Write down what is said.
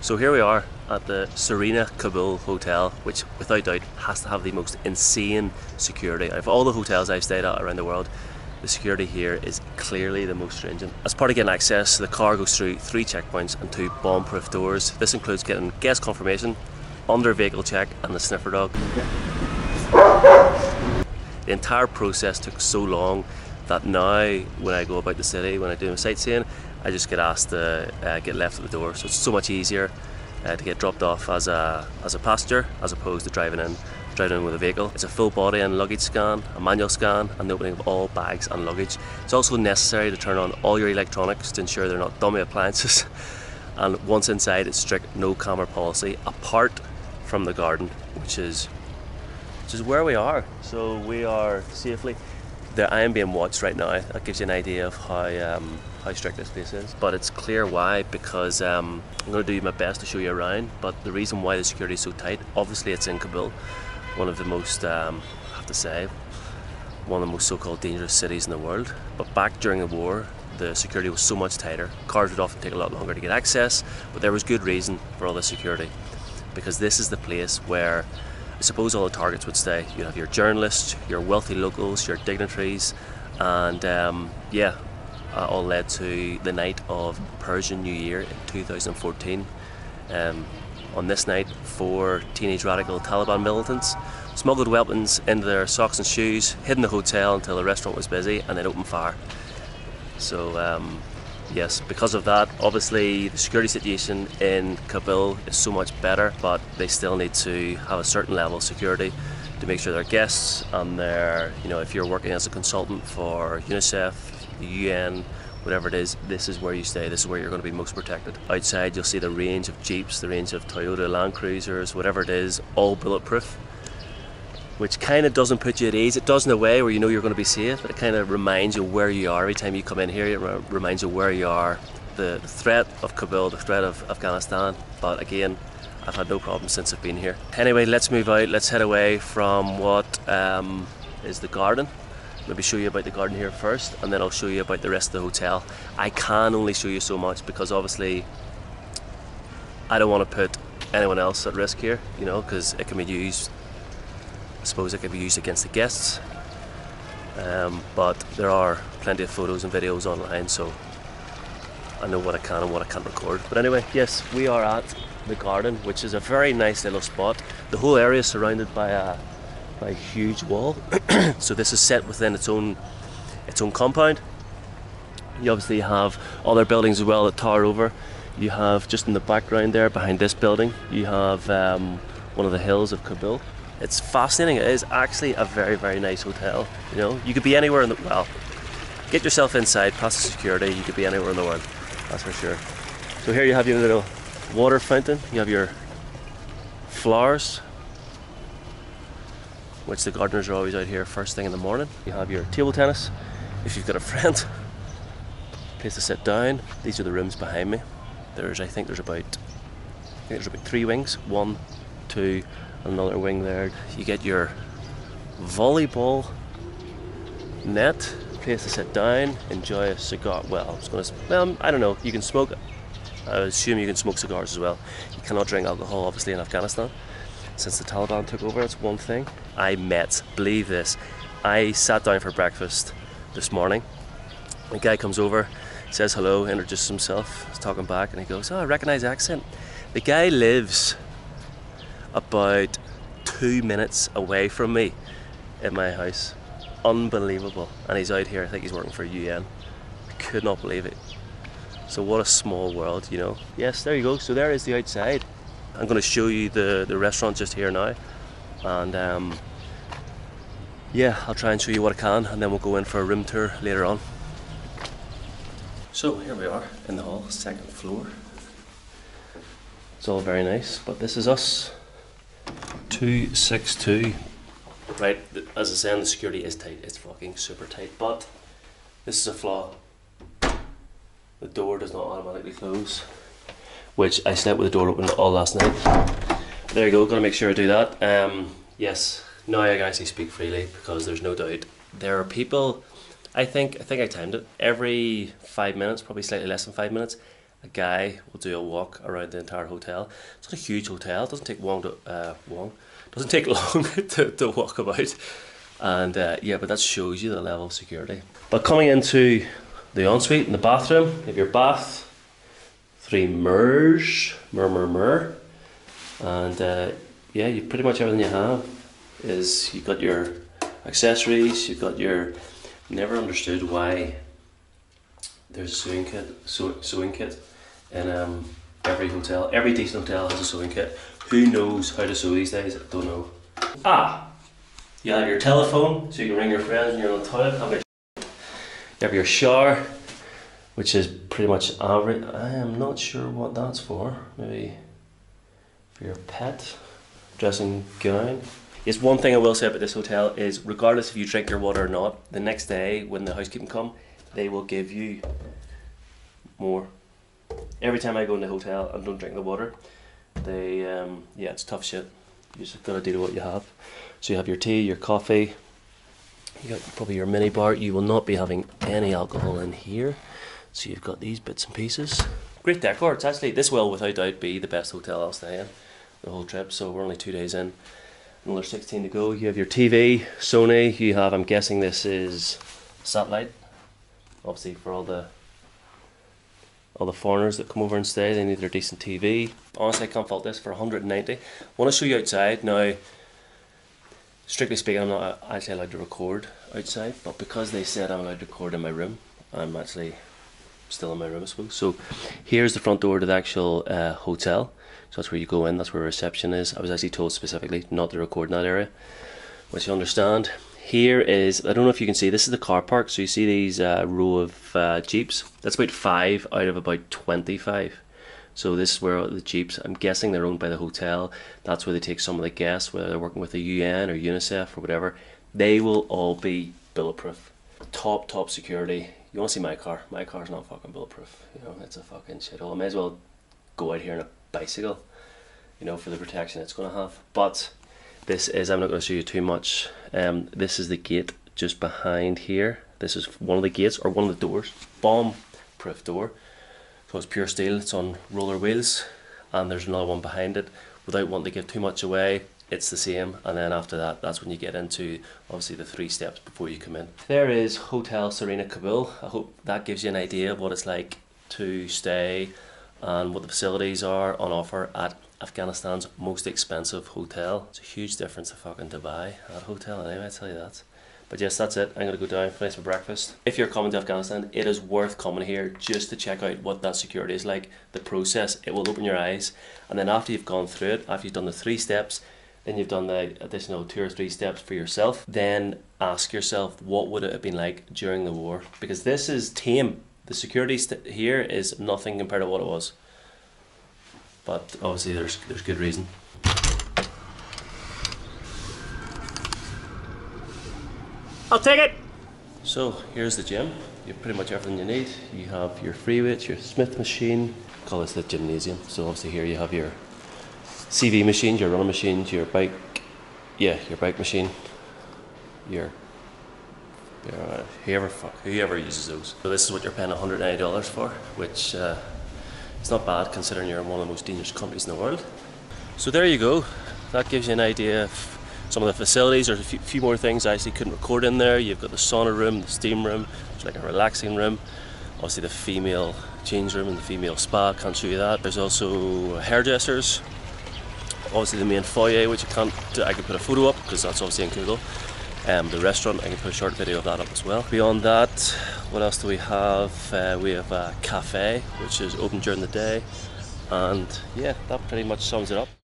So here we are at the Serena Kabul Hotel, which without doubt has to have the most insane security. Out of all the hotels I've stayed at around the world, the security here is clearly the most stringent. As part of getting access, the car goes through 3 checkpoints and 2 bomb-proof doors. This includes getting guest confirmation, under vehicle check and the sniffer dog. The entire process took so long that now when I go about the city, when I do my sightseeing, I just get asked to get left at the door. So it's so much easier to get dropped off as a passenger as opposed to driving in with a vehicle. It's a full body and luggage scan, a manual scan, and the opening of all bags and luggage. It's also necessary to turn on all your electronics to ensure they're not dummy appliances. And once inside, it's strict no camera policy apart from the garden, which is where we are. So we are safely there. I am being watched right now. That gives you an idea of how strict this place is. But it's clear why, because I'm going to do my best to show you around. But the reason why the security is so tight, obviously it's in Kabul, one of the most, I have to say, one of the most so-called dangerous cities in the world. But back during the war, the security was so much tighter. Cars would often take a lot longer to get access, but there was good reason for all the security, because this is the place where I suppose all the targets would stay. You'd have your journalists, your wealthy locals, your dignitaries, and all led to the night of Persian New Year in 2014. On this night, 4 teenage radical Taliban militants smuggled weapons into their socks and shoes, hid in the hotel until the restaurant was busy, and then opened fire. So yes, because of that, obviously the security situation in Kabul is so much better, but they still need to have a certain level of security to make sure their guests and their, if you're working as a consultant for UNICEF, the UN, whatever it is, this is where you stay, this is where you're going to be most protected. Outside you'll see the range of Jeeps, the range of Toyota Land Cruisers, whatever it is, all bulletproof, which kind of doesn't put you at ease. It does in a way where you know you're going to be safe, but it kind of reminds you where you are every time you come in here. It reminds you where you are, the threat of Kabul, the threat of Afghanistan. But again, I've had no problem since I've been here. Anyway, let's move out, let's head away from what is the garden. Maybe show you about the garden here first, and then I'll show you about the rest of the hotel. I can only show you so much because obviously I don't want to put anyone else at risk here, because it can be used, I suppose it can be used against the guests, but there are plenty of photos and videos online, so I know what I can and what I can't record. But anyway, yes, we are at the garden, which is a very nice little spot. The whole area is surrounded by a huge wall. So this is set within its own compound. You obviously have other buildings as well that tower over. You have just in the background there, behind this building, you have one of the hills of Kabul. It's fascinating. It is actually a very, very nice hotel. You could be anywhere in the, well, get yourself inside, past the security, you could be anywhere in the world, that's for sure. So here you have your little water fountain, you have your flowers, which the gardeners are always out here first thing in the morning. You have your table tennis, if you've got a friend, place to sit down. These are the rooms behind me. I think there's about 3 wings, 1, 2, another wing there. You get your volleyball net, place to sit down, enjoy a cigar. I don't know, you can smoke, I assume you can smoke cigars as well. You cannot drink alcohol obviously in Afghanistan since the Taliban took over. That's one thing. Believe this, I sat down for breakfast this morning. A guy comes over, says hello, introduces himself, he's talking back, and he goes, "Oh, I recognise the accent." The guy lives about 2 minutes away from me in my house. Unbelievable. And he's out here, I think he's working for UN. I could not believe it. So what a small world, Yes, there you go. So there is the outside. I'm going to show you the restaurant just here now, and I'll try and show you what I can, and then we'll go in for a room tour later on. So here we are in the hall, 2nd floor. It's all very nice, but this is us. 262. Right, as I said, the security is tight. It's fucking super tight, but this is a flaw. The door does not automatically close, which I slept with the door open all last night. There you go, gotta make sure I do that. Yes, now I can actually speak freely because there's no doubt there are people, I think I timed it, every 5 minutes, probably slightly less than 5 minutes, a guy will do a walk around the entire hotel. It's not a huge hotel. It doesn't take long doesn't take long to walk about. And yeah, but that shows you the level of security. But coming into the ensuite and the bathroom, you have your bath, 3 mirrors, mirror, and yeah, you pretty much everything you have is you've got your accessories, you've got your. Never understood why there's a sewing kit in every hotel. Every decent hotel has a sewing kit. Who knows how to sew these days? I don't know. You have your telephone, so you can ring your friends when you're on the toilet. You have your shower, which is pretty much average. I am not sure what that's for. Maybe for your pet, dressing gown. Yes, one thing I will say about this hotel is regardless if you drink your water or not, the next day when the housekeeping come, they will give you more. Every time I go in the hotel and don't drink the water, they, yeah, it's tough shit. You just gotta deal with what you have. So you have your tea, your coffee, you got probably your mini bar. You will not be having any alcohol in here. So you've got these bits and pieces. Great decor. It's actually, this will without doubt be the best hotel I'll stay in the whole trip. So we're only 2 days in. Another 16 to go. You have your TV, Sony. You have, I'm guessing this is satellite. Obviously for all the foreigners that come over and stay, they need their decent TV. Honestly, I can't fault this for 190. I want to show you outside. Now, strictly speaking, I'm not actually allowed to record outside, but because they said I'm allowed to record in my room, I'm actually still in my room, I suppose. So here's the front door to the actual hotel. So that's where you go in, that's where reception is. I was actually told specifically not to record in that area, which you understand. Here is, I don't know if you can see, this is the car park. So you see these row of Jeeps. That's about 5 out of about 25. So this is where the Jeeps, I'm guessing they're owned by the hotel. That's where they take some of the guests, whether they're working with the UN or UNICEF or whatever. They will all be bulletproof. Top security. You want to see my car? My car's not fucking bulletproof. You know, it's a fucking shithole. I may as well go out here on a bicycle, you know, for the protection it's going to have. But this is, I'm not going to show you too much. This is the gate just behind here. This is one of the gates, or one of the doors. Bomb-proof door. So it's pure steel, it's on roller wheels. And there's another one behind it. Without wanting to give too much away, it's the same. And then after that, that's when you get into, obviously, the 3 steps before you come in. There is Hotel Serena Kabul. I hope that gives you an idea of what it's like to stay and what the facilities are on offer at Afghanistan's most expensive hotel. It's a huge difference to fucking Dubai, that hotel anyway, I tell you that. But yes, that's it. I'm going to go down, finish my breakfast. If you're coming to Afghanistan, it is worth coming here just to check out what that security is like, the process. It will open your eyes. And then after you've gone through it, after you've done the 3 steps, then you've done the additional 2 or 3 steps for yourself, then ask yourself, what would it have been like during the war? Because this is tame. The security here is nothing compared to what it was. But obviously there's good reason. I'll take it! So here's the gym. You have pretty much everything you need. You have your free weights, your Smith machine. Call this the gymnasium. So obviously here you have your CV machines, your running machines, your bike, your bike machine, your whoever uses those. So this is what you're paying $190 for, which it's not bad considering you're in one of the most dangerous countries in the world. So there you go. That gives you an idea of some of the facilities. There's a few more things I actually couldn't record in there. You've got the sauna room, the steam room, it's like a relaxing room. Obviously the female change room and the female spa, can't show you that. There's also hairdressers. Obviously the main foyer, which I can put a photo up because that's obviously in Google. The restaurant, I can put a short video of that up as well. Beyond that, what else do we have? We have a cafe, which is open during the day. And yeah, that pretty much sums it up.